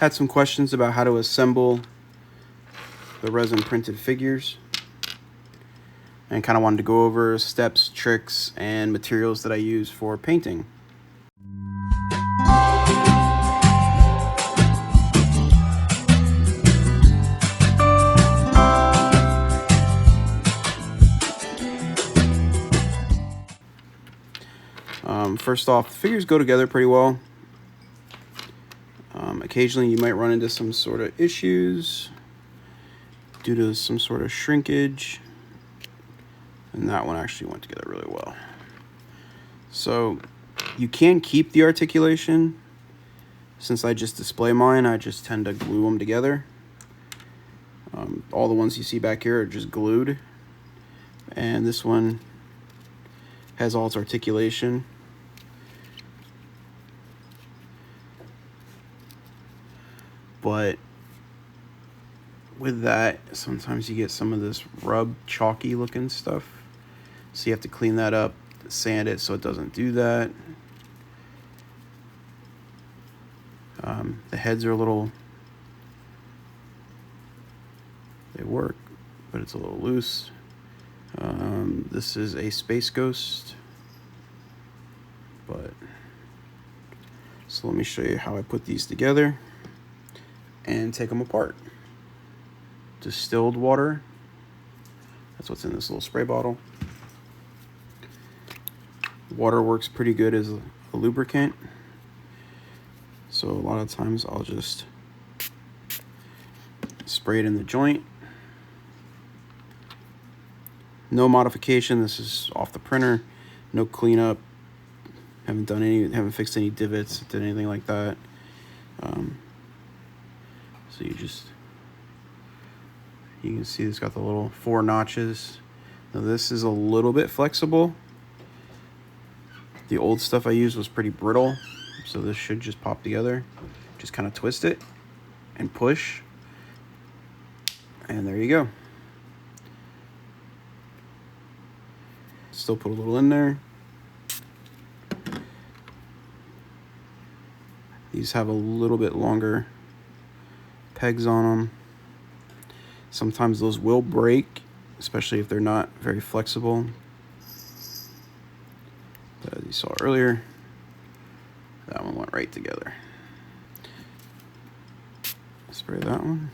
Had some questions about how to assemble the resin printed figures, and kind of wanted to go over steps, tricks, and materials that I use for painting. First off, the figures go together pretty well. Occasionally you might run into some sort of issues due to some sort of shrinkage, and that one actually went together really well. So you can keep the articulation. Since I just display mine, I just tend to glue them together. All the ones you see back here are just glued, and this one has all its articulation. But with that, sometimes you get some of this rub, chalky looking stuff. So you have to clean that up, sand it so it doesn't do that. The heads are a little, they work, but it's a little loose. This is a Space Ghost. So let me show you how I put these together and take them apart. Distilled water, that's what's in this little spray bottle. Water works pretty good as a lubricant, so a lot of times I'll just spray it in the joint. No modification, this is off the printer, no cleanup, haven't fixed any divots, did anything like that. So you can see it's got the little 4 notches. Now this is a little bit flexible. The old stuff I used was pretty brittle, so this should just pop together. Just kind of twist it and push, and there you go. Still put a little in there. These have a little bit longer pegs on them. Sometimes those will break, especially if they're not very flexible. But as you saw earlier, that one went right together. Spray that one.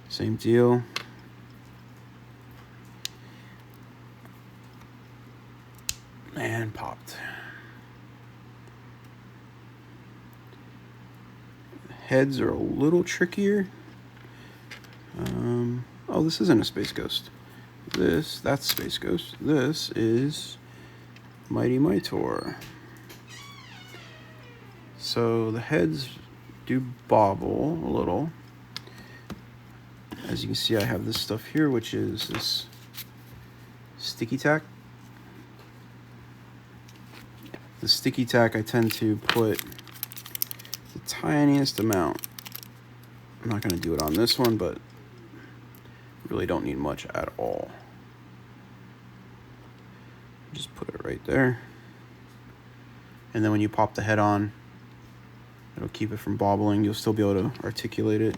Same deal. And popped. Heads are a little trickier. Oh, this isn't a Space Ghost. That's Space Ghost. This is Mighty Mightor. So the heads do bobble a little. As you can see, I have this stuff here, which is this sticky tack. The sticky tack I tend to put the tiniest amount. I'm not going to do it on this one, but really don't need much at all. Just put it right there. And then when you pop the head on, it'll keep it from bobbling. You'll still be able to articulate it.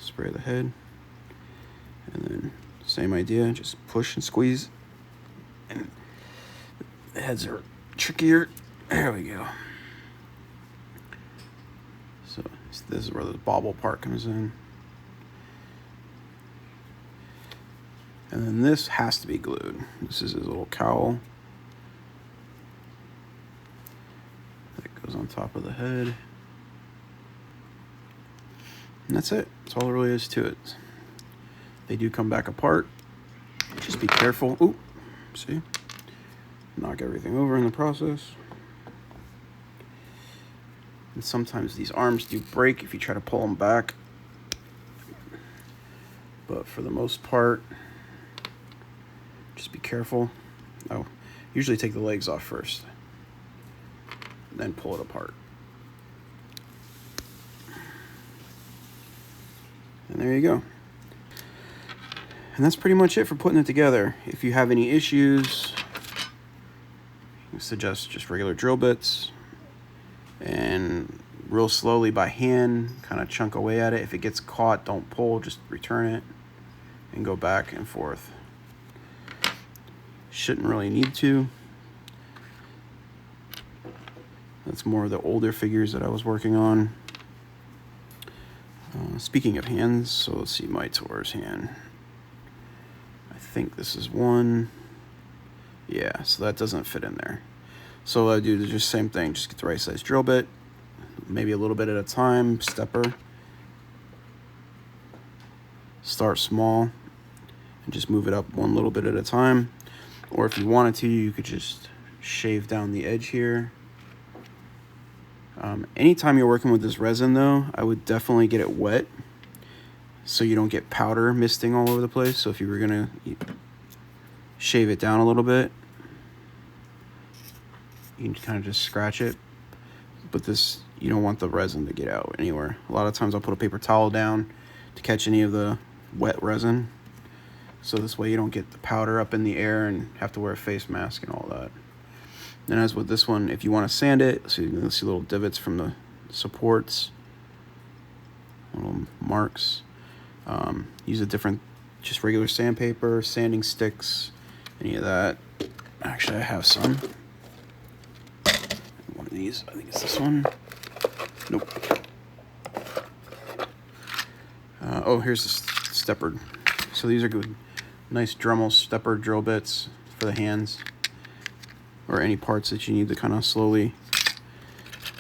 Spray the head. And then same idea, just push and squeeze. And the heads are trickier. There we go. So this is where the bobble part comes in. And then this has to be glued. This is his little cowl that goes on top of the head. And that's it. That's all there really is to it. They do come back apart. Just be careful. Ooh, see? Knock everything over in the process. And sometimes these arms do break if you try to pull them back. But for the most part, just be careful. Oh, usually take the legs off first, then pull it apart. And there you go. And that's pretty much it for putting it together. If you have any issues, I suggest just regular drill bits. and real slowly by hand, kind of chunk away at it. If it gets caught, don't pull, just return it and go back and forth. Shouldn't really need to. That's more of the older figures that I was working on. Speaking of hands, so let's see my Taur's hand. I think this is one. Yeah, so that doesn't fit in there. So what I do is just same thing, just get the right size drill bit, maybe a little bit at a time, stepper. Start small and just move it up one little bit at a time. Or if you wanted to, you could just shave down the edge here. Anytime you're working with this resin though, I would definitely get it wet so you don't get powder misting all over the place. So if you were gonna shave it down a little bit, you can kind of just scratch it. But this, you don't want the resin to get out anywhere. A lot of times I'll put a paper towel down to catch any of the wet resin. So this way you don't get the powder up in the air and have to wear a face mask and all that. And as with this one, if you want to sand it, so you can see little divots from the supports, little marks. Use a different, just regular sandpaper, sanding sticks, any of that. Actually, I have some. One of these, I think it's this one. Nope. Oh, here's the steppered. So these are good, nice Dremel stepper drill bits for the hands, or any parts that you need to kind of slowly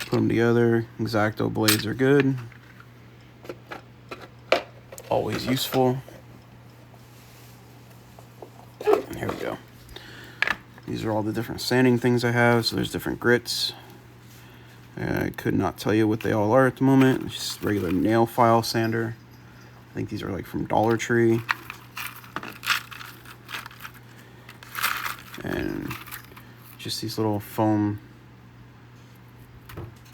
put them together. X-Acto blades are good. Always useful. And here we go. These are all the different sanding things I have. So there's different grits. I could not tell you what they all are at the moment. It's just regular nail file sander. I think these are like from Dollar Tree. And just these little foam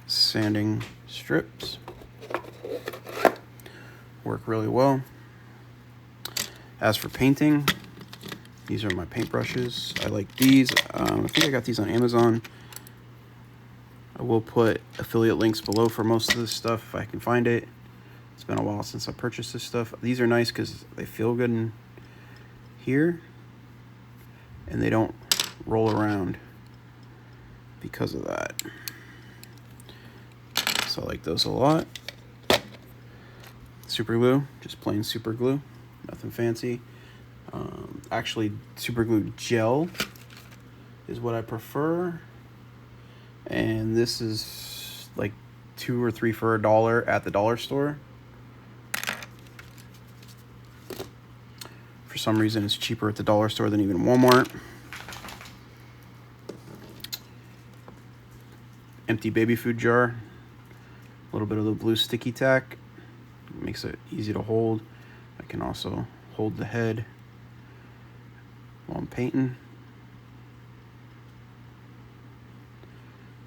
sanding strips. Work really well. As for painting, these are my paintbrushes. I like these. I think I got these on Amazon. I will put affiliate links below for most of this stuff if I can find it. It's been a while since I purchased this stuff. These are nice because they feel good in here and they don't roll around because of that. So I like those a lot. Super glue, just plain super glue, nothing fancy. Actually, super glue gel is what I prefer. And this is like 2 or 3 for $1 at the dollar store. For some reason, it's cheaper at the dollar store than even Walmart. Empty baby food jar. A little bit of the blue sticky tack. Makes it easy to hold. I can also hold the head while I'm painting.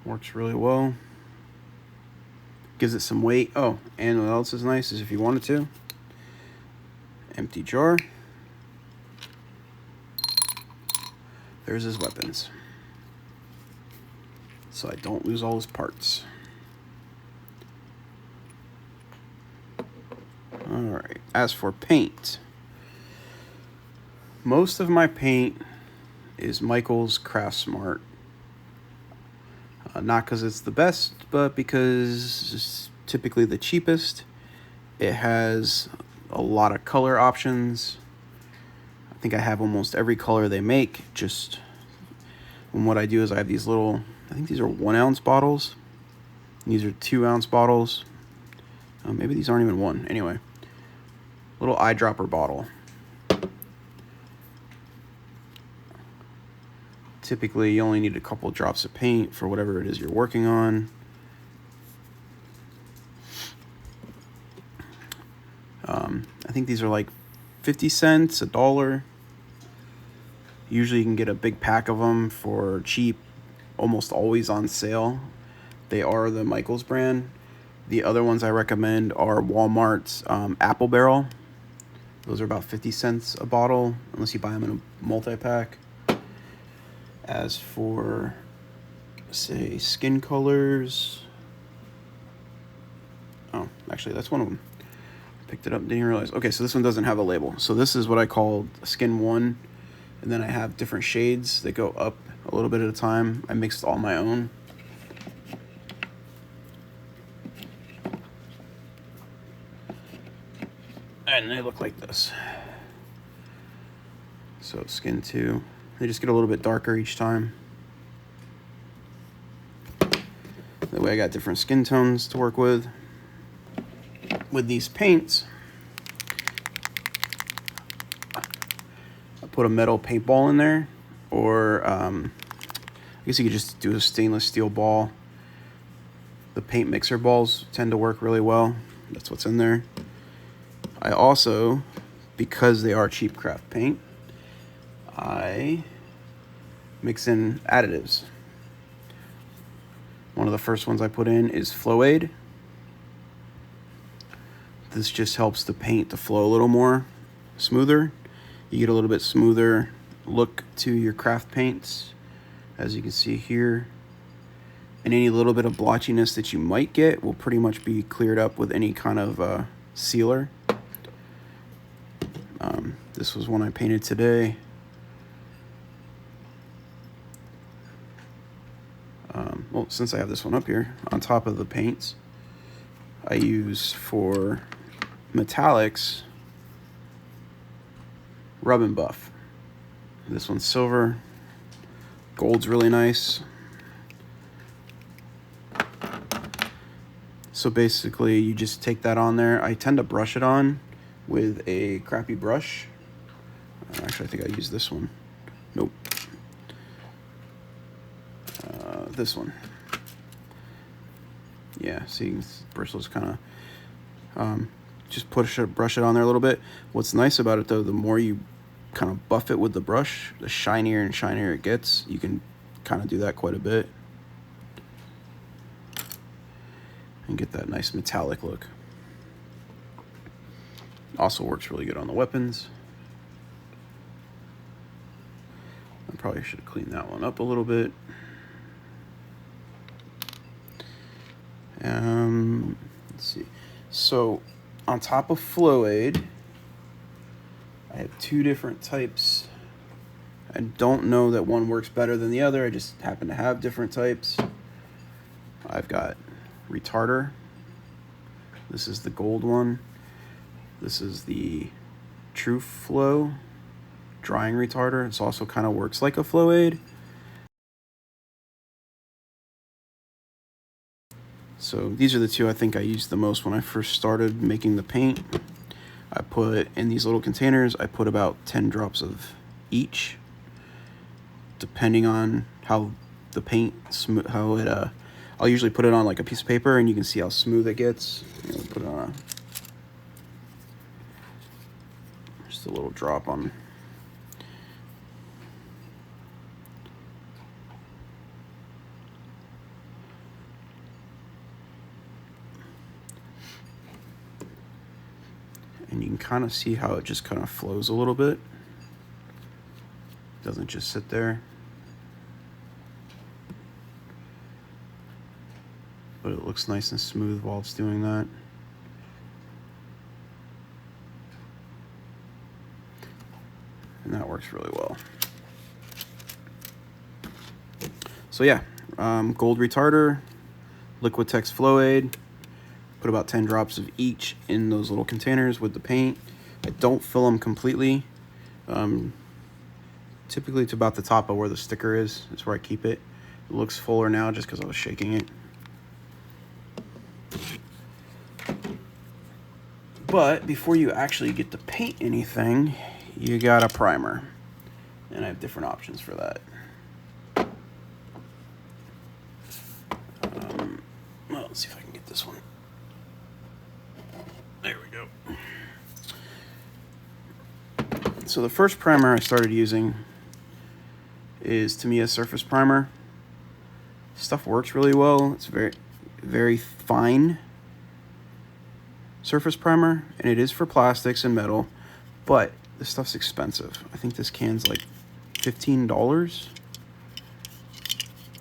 Works really well. Gives it some weight. Oh, and what else is nice is if you wanted to, empty jar. There's his weapons. So I don't lose all his parts. Alright, as for paint, most of my paint is Michael's Craft Smart. Not because it's the best, but because it's typically the cheapest. It has a lot of color options. I think I have almost every color they make. Just, and what I do is I have these little, I think these are 1 ounce bottles. These are 2 ounce bottles. Maybe these aren't even 1. Anyway, little eyedropper bottle. Typically, you only need a couple drops of paint for whatever it is you're working on. I think these are like 50 cents, $1. Usually you can get a big pack of them for cheap, almost always on sale. They are the Michael's brand. The other ones I recommend are Walmart's Apple Barrel. Those are about 50 cents a bottle, unless you buy them in a multi-pack. As for, say, skin colors, Actually, that's one of them. Picked it up, didn't even realize. Okay, so this one doesn't have a label. So this is what I call skin 1. And then I have different shades that go up a little bit at a time. I mixed all my own. And they look like this. So skin 2. They just get a little bit darker each time. That way I got different skin tones to work with. With these paints, I put a metal paintball in there, or I guess you could just do a stainless steel ball. The paint mixer balls tend to work really well. That's what's in there. I also, because they are cheap craft paint, I mix in additives. One of the first ones I put in is Flow-Aid. This just helps the paint to flow a little more smoother. You get a little bit smoother look to your craft paints, as you can see here. And any little bit of blotchiness that you might get will pretty much be cleared up with any kind of sealer. This was one I painted today. Well, since I have this one up here, on top of the paints, I use for metallics Rub and Buff. This one's silver. Gold's really nice. So basically you just take that on there. I tend to brush it on with a crappy brush. Actually, I think I used this one. Nope. This one. Yeah, see, bristles kind of just brush it on there a little bit. What's nice about it though, the more you kind of buff it with the brush, the shinier and shinier it gets. You can kind of do that quite a bit and get that nice metallic look. Also works really good on the weapons. I probably should have cleaned that one up a little bit. Let's see. So on top of Flow-Aid, I have 2 different types. I don't know that one works better than the other. I just happen to have different types. I've got Retarder. This is the gold one. This is the True Flow drying retarder. It also kind of works like a Flow-Aid. So these are the 2 I think I used the most when I first started making the paint. I put in these little containers, I put about 10 drops of each, depending on how the paint, I'll usually put it on like a piece of paper and you can see how smooth it gets. Put it on just a little drop on. And you can kind of see how it just kind of flows a little bit. It doesn't just sit there. But it looks nice and smooth while it's doing that. And that works really well. So yeah, gold retarder, Liquitex Flow-Aid. Put about 10 drops of each in those little containers with the paint. I don't fill them completely. Typically to about the top of where the sticker is where I keep it. It looks fuller now just because I was shaking it. But before you actually get to paint anything, you got a primer. And I have different options for that. Well, let's see if I can get this one. There we go. So the first primer I started using is Tamiya Surface Primer. Stuff works really well. It's very, very fine surface primer, and it is for plastics and metal, but this stuff's expensive. I think this can's like $15,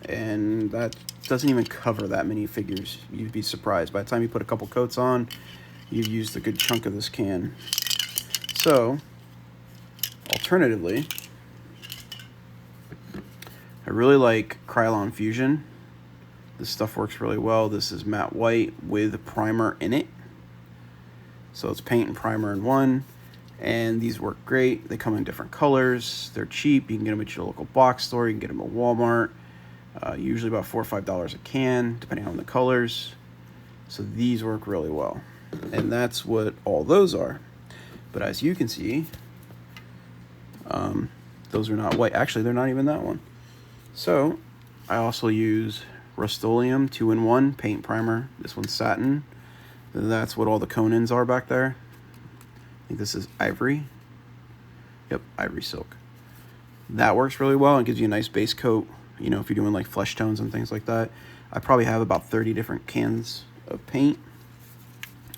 and that doesn't even cover that many figures. You'd be surprised. By the time you put a couple coats on, you've used a good chunk of this can. So, alternatively, I really like Krylon Fusion. This stuff works really well. This is matte white with primer in it. So it's paint and primer in one. And these work great. They come in different colors. They're cheap. You can get them at your local box store. You can get them at Walmart. Usually about $4 or $5 a can, depending on the colors. So these work really well. And that's what all those are. But as you can see, those are not white. Actually, they're not even that one. So I also use Rust-Oleum 2-in-1 paint primer. This one's satin. That's what all the Conans are back there. I think this is ivory. Yep, ivory silk. That works really well and gives you a nice base coat, you know, if you're doing like flesh tones and things like that. I probably have about 30 different cans of paint,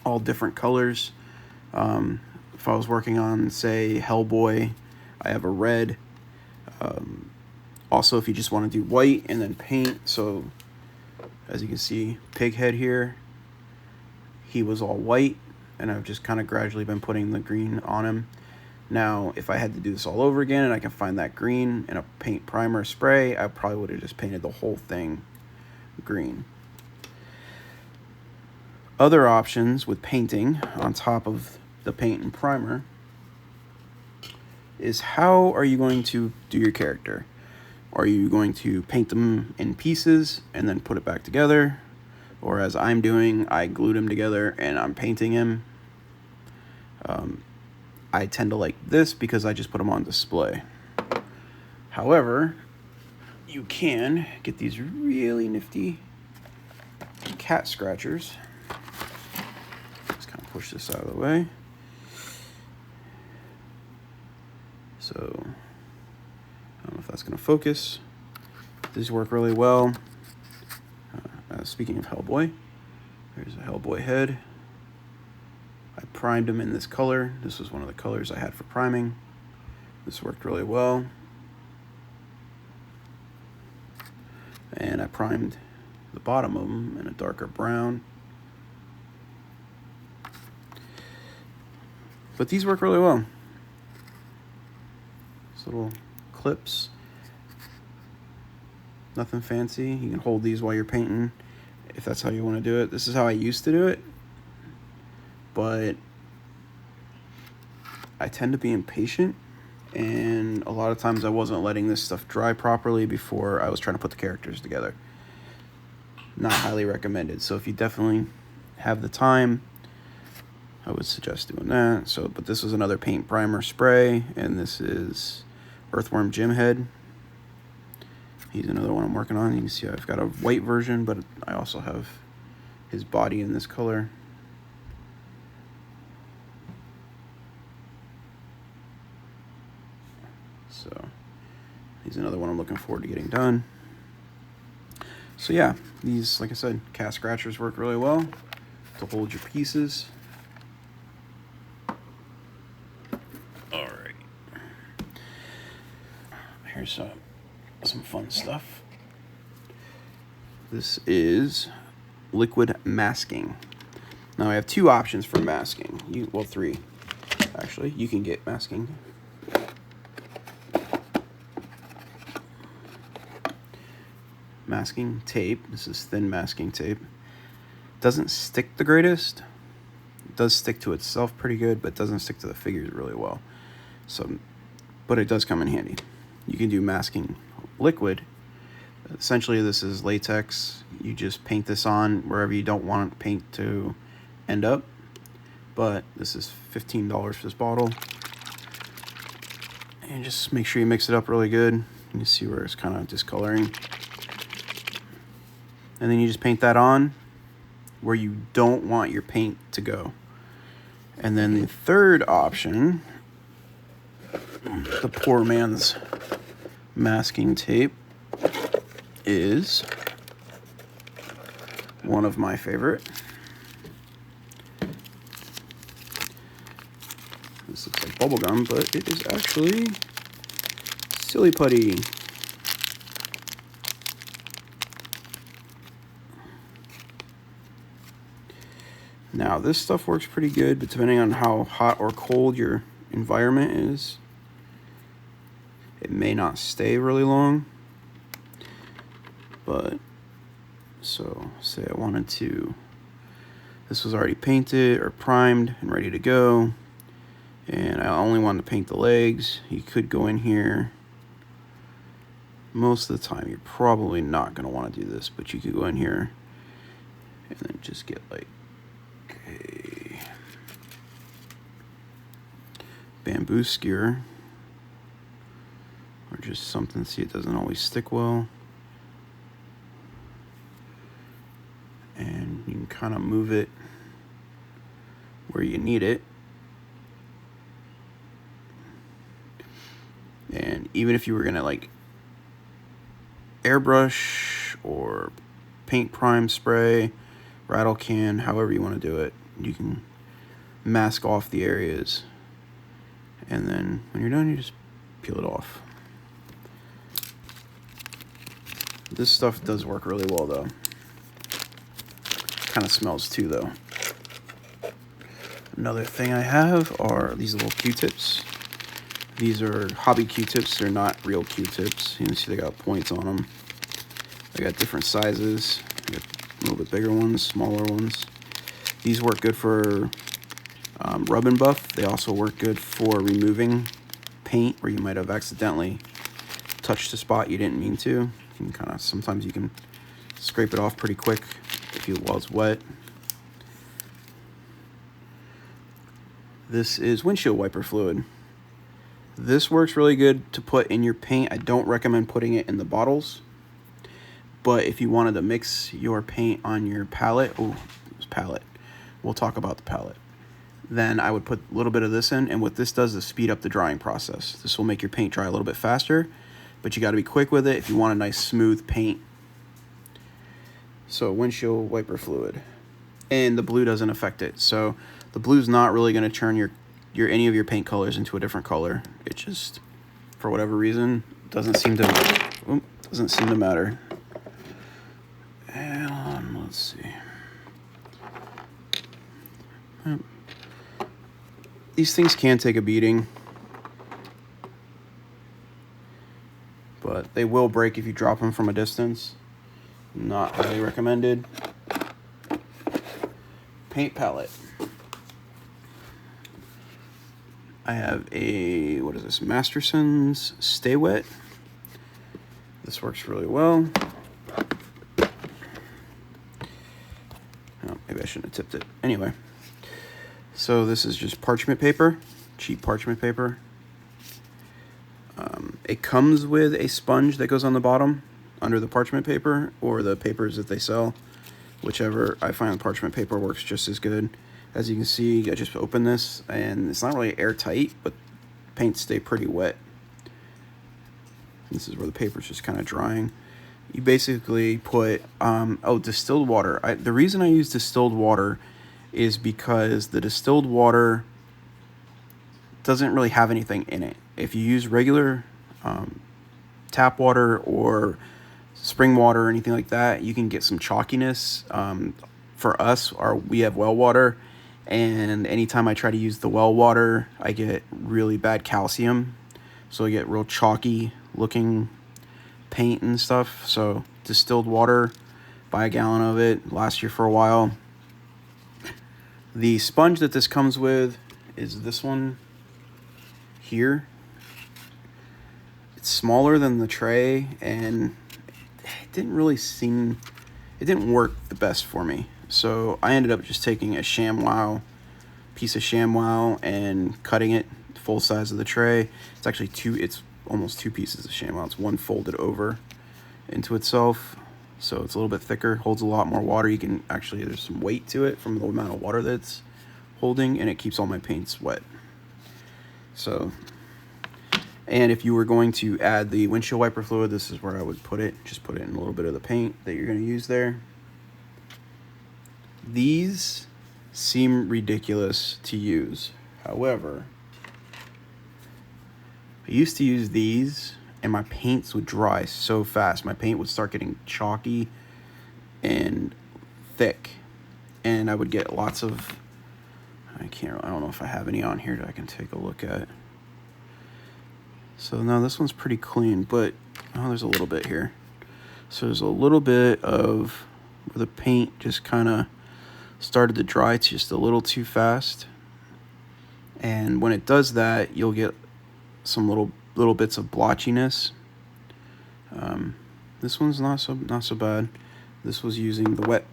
all different colors. If I was working on, say, Hellboy, I have a red. Also, if you just want to do white and then paint, so as you can see, Pighead here, he was all white, and I've just kind of gradually been putting the green on him. Now, if I had to do this all over again and I can find that green in a paint primer spray, I probably would have just painted the whole thing green. Other options with painting on top of the paint and primer is, how are you going to do your character? Are you going to paint them in pieces and then put it back together? Or as I'm doing, I glued them together and I'm painting him. I tend to like this because I just put them on display. However, you can get these really nifty cat scratchers. Let's kind of push this out of the way. So, I don't know if that's going to focus. These work really well. Speaking of Hellboy, there's a Hellboy head. I primed him in this color. This was one of the colors I had for priming. This worked really well. And I primed the bottom of them in a darker brown. But these work really well. These little clips. Nothing fancy. You can hold these while you're painting if that's how you want to do it. This is how I used to do it, but I tend to be impatient, and a lot of times I wasn't letting this stuff dry properly before I was trying to put the characters together. Not highly recommended. So if you definitely have the time, I would suggest doing that. So, but this was another paint primer spray, and this is Earthworm Jim head. He's another one I'm working on. You can see I've got a white version, but I also have his body in this color. So he's another one I'm looking forward to getting done. So yeah, these, like I said, cat scratchers work really well to hold your pieces. All right. Here's some fun stuff. This is liquid masking. Now I have two options for masking. Well, three actually. You can get masking. Masking tape. This is thin masking tape. Doesn't stick the greatest. It does stick to itself pretty good, but doesn't stick to the figures really well. So, but it does come in handy. You can do masking liquid. Essentially, this is latex. You just paint this on wherever you don't want paint to end up. But this is $15 for this bottle. And just make sure you mix it up really good. You see where it's kind of discoloring. And then you just paint that on where you don't want your paint to go. And then the third option, the poor man's masking tape, is one of my favorite. This looks like bubblegum, but it is actually silly putty. Now this stuff works pretty good, but depending on how hot or cold your environment is, it may not stay really long. But, so say I wanted to, this was already painted or primed and ready to go, and I only wanted to paint the legs. You could go in here. Most of the time you're probably not going to want to do this, but you could go in here and then just get like a bamboo skewer, or just something, see it doesn't always stick well. And you can kind of move it where you need it. And even if you were gonna like airbrush or paint prime spray, rattle can, however you want to do it, you can mask off the areas. And then when you're done, you just peel it off. This stuff does work really well though. Kind of smells too though. Another thing I have are these little Q-tips. These are hobby Q-tips. They're not real Q-tips. You can see they got points on them. They got different sizes. They got a little bit bigger ones, smaller ones. These work good for rub and buff. They also work good for removing paint where you might have accidentally touched a spot you didn't mean to. You can kind of, sometimes you can scrape it off pretty quick while it's wet. This is windshield wiper fluid. This works really good to put in your paint. I don't recommend putting it in the bottles, but if you wanted to mix your paint on your palette, we'll talk about the palette, then I would put a little bit of this in, and what this does is speed up the drying process. This will make your paint dry a little bit faster, but you got to be quick with it if you want a nice smooth paint. So windshield wiper fluid, and the blue doesn't affect it. So the blue's not really going to turn your any of your paint colors into a different color. It just, for whatever reason, doesn't seem to matter. And let's see. These things can take a beating, but they will break if you drop them from a distance. Not highly recommended. Paint palette. I have a, what is this, Masterson's Stay Wet. This works really well. Oh, maybe I shouldn't have tipped it. Anyway, so this is just parchment paper, cheap parchment paper. It comes with a sponge that goes on the bottom under the parchment paper, or the papers that they sell, whichever. I find the parchment paper works just as good. As you can see, I just opened this, and it's not really airtight, but paints stay pretty wet. This is where the paper's just kind of drying. You basically put, distilled water. The reason I use distilled water is because the distilled water doesn't really have anything in it. If you use regular tap water or spring water or anything like that, you can get some chalkiness. For us, we have well water, and anytime I try to use the well water, I get really bad calcium, so I get real chalky looking paint and stuff. So distilled water, buy a gallon of it, lasts you for a while. The sponge that this comes with is this one here. It's smaller than the tray, and it didn't work the best for me. So I ended up just taking a piece of ShamWow and cutting it full size of the tray. It's actually it's almost two pieces of ShamWow. It's one folded over into itself. So it's a little bit thicker, holds a lot more water. You can actually, there's some weight to it from the amount of water that's holding, and it keeps all my paints wet. So, and if you were going to add the windshield wiper fluid, this is where I would put it. Just put it in a little bit of the paint that you're going to use there. These seem ridiculous to use. However, I used to use these, and my paints would dry so fast. My paint would start getting chalky and thick. and I would get lots of, I don't know if I have any on here that I can take a look at. So no, this one's pretty clean, but oh, there's a little bit here. So there's a little bit of where the paint just kind of started to dry. It's just a little too fast. And when it does that, you'll get some little bits of blotchiness. This one's not so bad. This was using the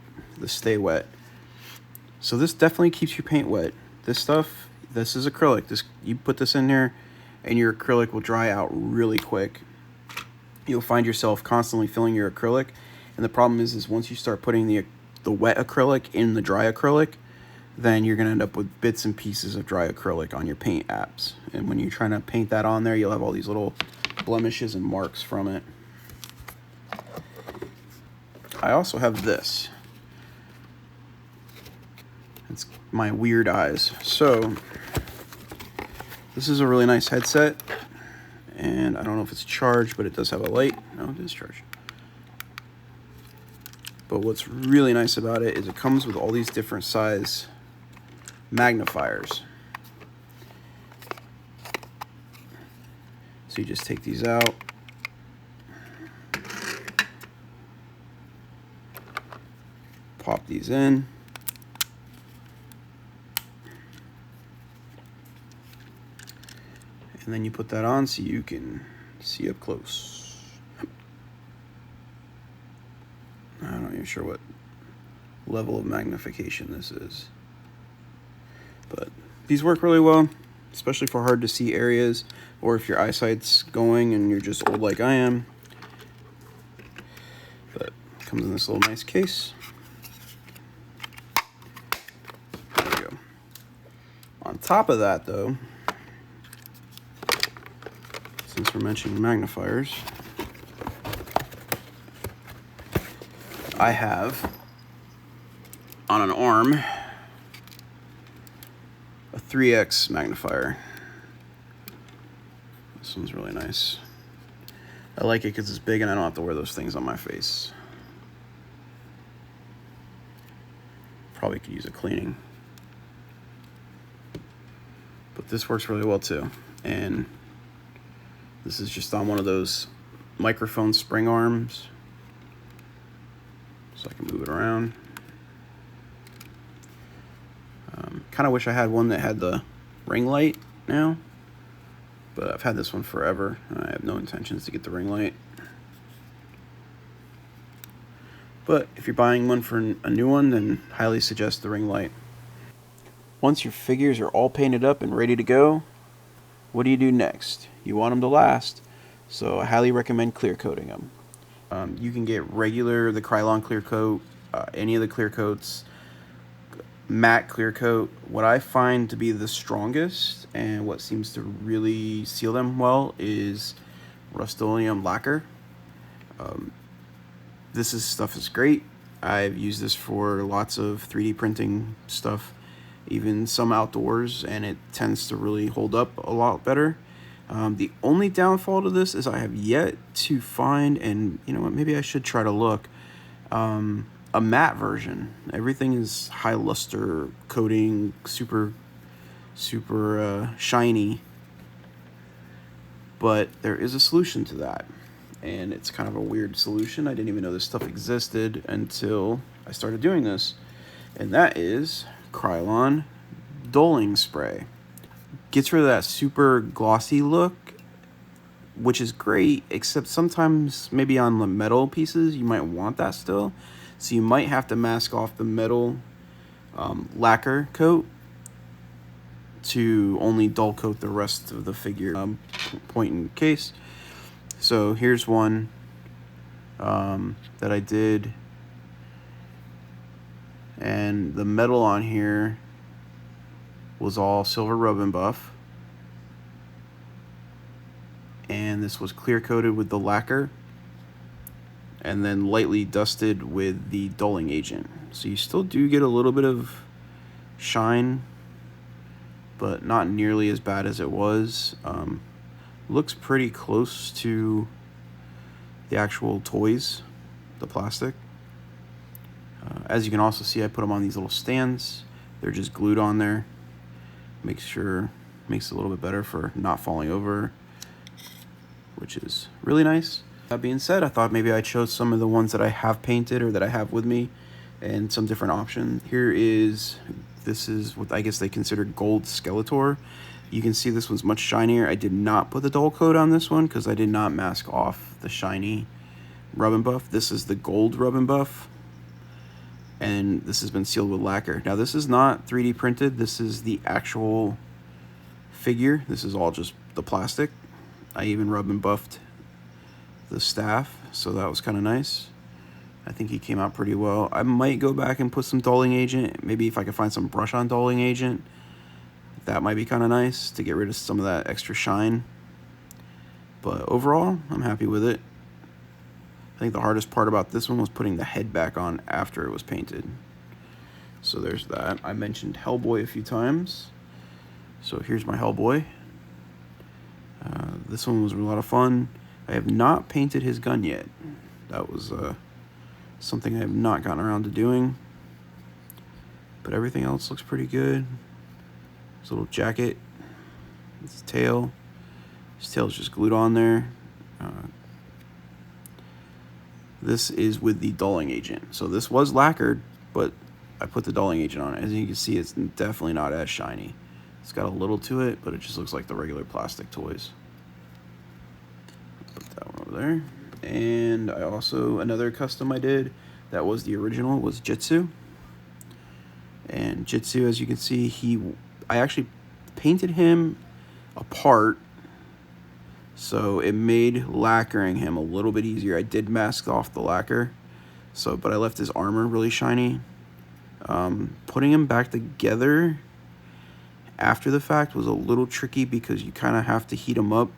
Stay Wet. So this definitely keeps your paint wet. This stuff, this is acrylic. You put this in there, and your acrylic will dry out really quick. You'll find yourself constantly filling your acrylic, and the problem is once you start putting the wet acrylic in the dry acrylic, then you're gonna end up with bits and pieces of dry acrylic on your paint apps. And when you're trying to paint that on there, you'll have all these little blemishes and marks from it. I also have this. It's my weird eyes. So this is a really nice headset, and I don't know if it's charged, but it does have a light. No, it is charged. But what's really nice about it is it comes with all these different size magnifiers. So you just take these out. Pop these in. And then you put that on so you can see up close. I'm not even sure what level of magnification this is. But these work really well, especially for hard to see areas, or if your eyesight's going and you're just old like I am. But it comes in this little nice case. There we go. On top of that though, since we're mentioning magnifiers, I have on an arm a 3x magnifier. This one's really nice. I like it because it's big and I don't have to wear those things on my face. Probably could use a cleaning. But this works really well too. And this is just on one of those microphone spring arms, so I can move it around. Kind of wish I had one that had the ring light now, but I've had this one forever. I have no intentions to get the ring light. But if you're buying one for a new one, then highly suggest the ring light. Once your figures are all painted up and ready to go, what do you do next? You want them to last, so I highly recommend clear coating them. You can get the Krylon clear coat, any of the clear coats, matte clear coat. What I find to be the strongest and what seems to really seal them well is Rust-Oleum lacquer. This stuff is great. I've used this for lots of 3D printing stuff, even some outdoors, and it tends to really hold up a lot better. The only downfall to this is I have yet to find, and you know what, maybe I should try to look, a matte version. Everything is high luster coating, super shiny, but there is a solution to that, and it's kind of a weird solution. I didn't even know this stuff existed until I started doing this, and that is Krylon Doling Spray. Gets rid of that super glossy look, which is great, except sometimes maybe on the metal pieces you might want that still, so you might have to mask off the metal lacquer coat to only dull coat the rest of the figure. Point in case. So here's one that I did, and the metal on here was all silver rub and buff, and this was clear coated with the lacquer and then lightly dusted with the dulling agent. So you still do get a little bit of shine, but not nearly as bad as it was. Looks pretty close to the actual toys, the plastic. As you can also see, I put them on these little stands. They're just glued on there. Makes it a little bit better for not falling over, which is really nice. That being said, I thought maybe I'd show some of the ones that I have painted or that I have with me and some different options. This is what I guess they consider gold Skeletor. You can see this one's much shinier. I did not put the dull coat on this one because I did not mask off the shiny rub and buff. This is the gold rub and buff, and this has been sealed with lacquer. Now this is not 3D printed. This is the actual figure. This is all just the plastic. I even rub and buffed the staff, so that was kind of nice. I think he came out pretty well. I might go back and put some dulling agent. Maybe if I could find some brush on dulling agent, that might be kind of nice to get rid of some of that extra shine. But overall, I'm happy with it. I think the hardest part about this one was putting the head back on after it was painted. So there's that. I mentioned Hellboy a few times. So here's my Hellboy. This one was a lot of fun. I have not painted his gun yet. That was something I have not gotten around to doing. But everything else looks pretty good. His little jacket, his tail. His tail's just glued on there. This is with the dulling agent. So this was lacquered, but I put the dulling agent on it. As you can see, it's definitely not as shiny. It's got a little to it, but it just looks like the regular plastic toys. Put that one over there. And I also, another custom I did that was the original was Jitsu. And Jitsu, as you can see, I actually painted him apart, so it made lacquering him a little bit easier. I did mask off the lacquer, but I left his armor really shiny. Putting him back together after the fact was a little tricky because you kind of have to heat him up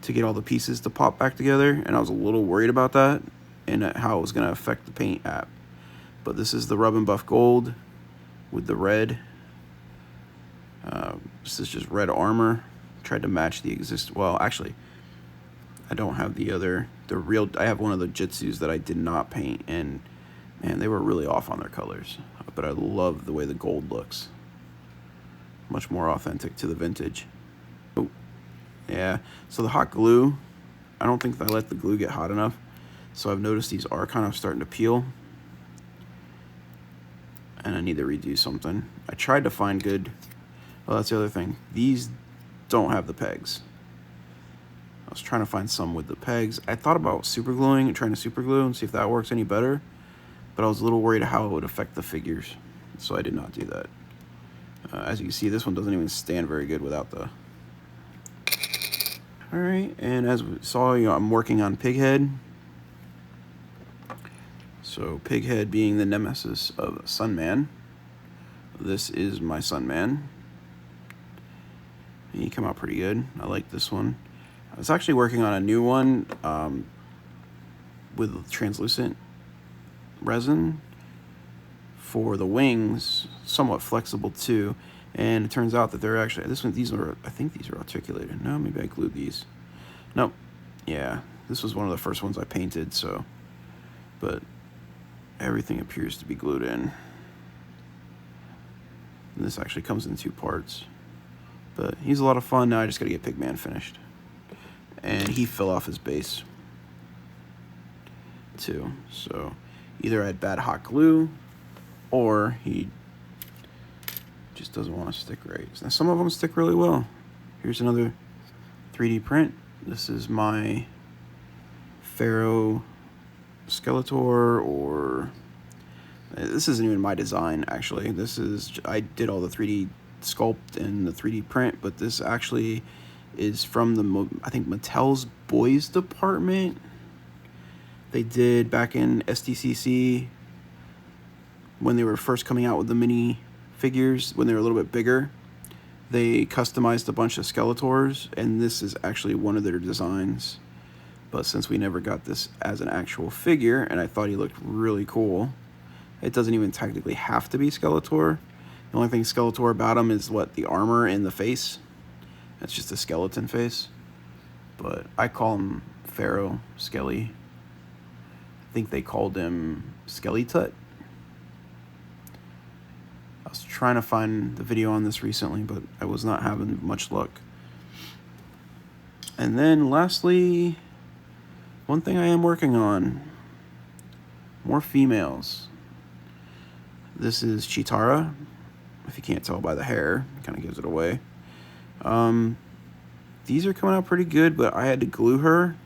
to get all the pieces to pop back together, and I was a little worried about that and how it was going to affect the paint app. But this is the Rub and Buff Gold with the red. This is just red armor. Tried to match the well, actually, I don't have I have one of the Jitsus that I did not paint, and man, they were really off on their colors. But I love the way the gold looks. Much more authentic to the vintage. Oh, yeah. So the hot glue, I don't think I let the glue get hot enough. So I've noticed these are kind of starting to peel. And I need to redo something. I tried to find good. Oh, that's the other thing. These don't have the pegs. I was trying to find some with the pegs. I thought about super gluing and trying to super glue and see if that works any better, but I was a little worried how it would affect the figures, so I did not do that. As you can see, this one doesn't even stand very good without the... Alright, and as we saw, I'm working on Pighead. So Pighead being the nemesis of Sunman. This is my Sunman. He came out pretty good. I like this one. I was actually working on a new one with translucent resin for the wings, somewhat flexible too. And it turns out that they're actually, I think these are articulated. No, maybe I glued these. Nope. Yeah, this was one of the first ones I painted, so, but everything appears to be glued in. And this actually comes in 2 parts. But he's a lot of fun. Now I just gotta get Pigman finished. And he fell off his base too. So either I had bad hot glue or he just doesn't want to stick right. Now some of them stick really well. Here's another 3D print. This is my Pharaoh Skeletor, or this isn't even my design actually. I did all the 3D sculpt and the 3D print, but this actually is from I think Mattel's boys department. They did back in SDCC when they were first coming out with the mini figures, when they were a little bit bigger. They customized a bunch of Skeletors, and this is actually one of their designs. But since we never got this as an actual figure, and I thought he looked really cool, it doesn't even technically have to be Skeletor. The only thing Skeletor about him is the armor and the face. That's just a skeleton face. But I call him Pharaoh Skelly. I think they called him Skelly Tut was trying to find the video on this recently, but I was not having much luck. And then lastly, one thing I am working on, more females. This is Chitara. If you can't tell by the hair, it kind of gives it away. These are coming out pretty good, but I had to glue her.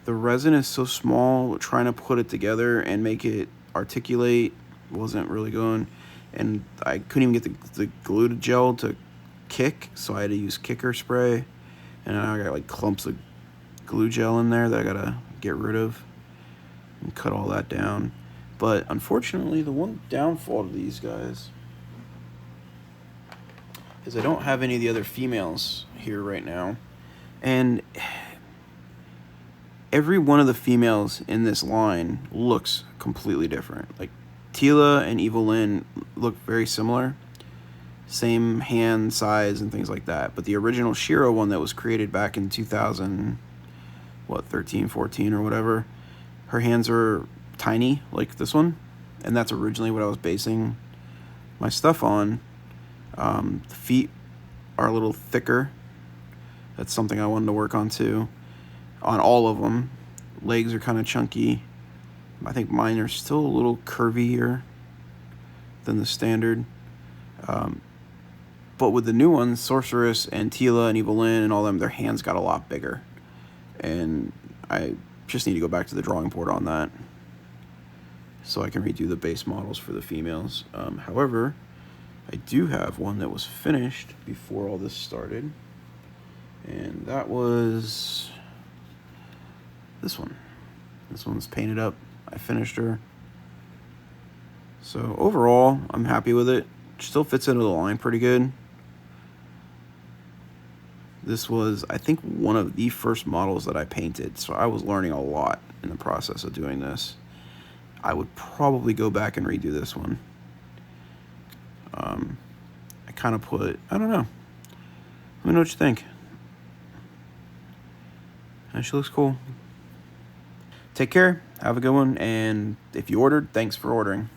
The resin is so small, trying to put it together and make it articulate wasn't really going. And I couldn't even get the glue gel to kick, so I had to use kicker spray. And I got like clumps of glue gel in there that I gotta get rid of and cut all that down. But unfortunately, the one downfall to these guys is I don't have any of the other females here right now. And every one of the females in this line looks completely different. Like Tila and Evelyn look very similar. Same hand size and things like that. But the original Shiro one that was created back in 2013, 14 or whatever, her hands are tiny like this one. And that's originally what I was basing my stuff on. The feet are a little thicker. That's something I wanted to work on too. On all of them. Legs are kind of chunky. I think mine are still a little curvier than the standard. But with the new ones, Sorceress and Tila and Evelyn and all them, their hands got a lot bigger. And I just need to go back to the drawing board on that so I can redo the base models for the females. However, I do have one that was finished before all this started. And that was this one. This one's painted up. I finished her. So overall, I'm happy with it. Still fits into the line pretty good. This was, I think, one of the first models that I painted, so I was learning a lot in the process of doing this. I would probably go back and redo this one. I kind of put, I don't know. Let me know what you think. And she looks cool. Take care, have a good one, and if you ordered, thanks for ordering.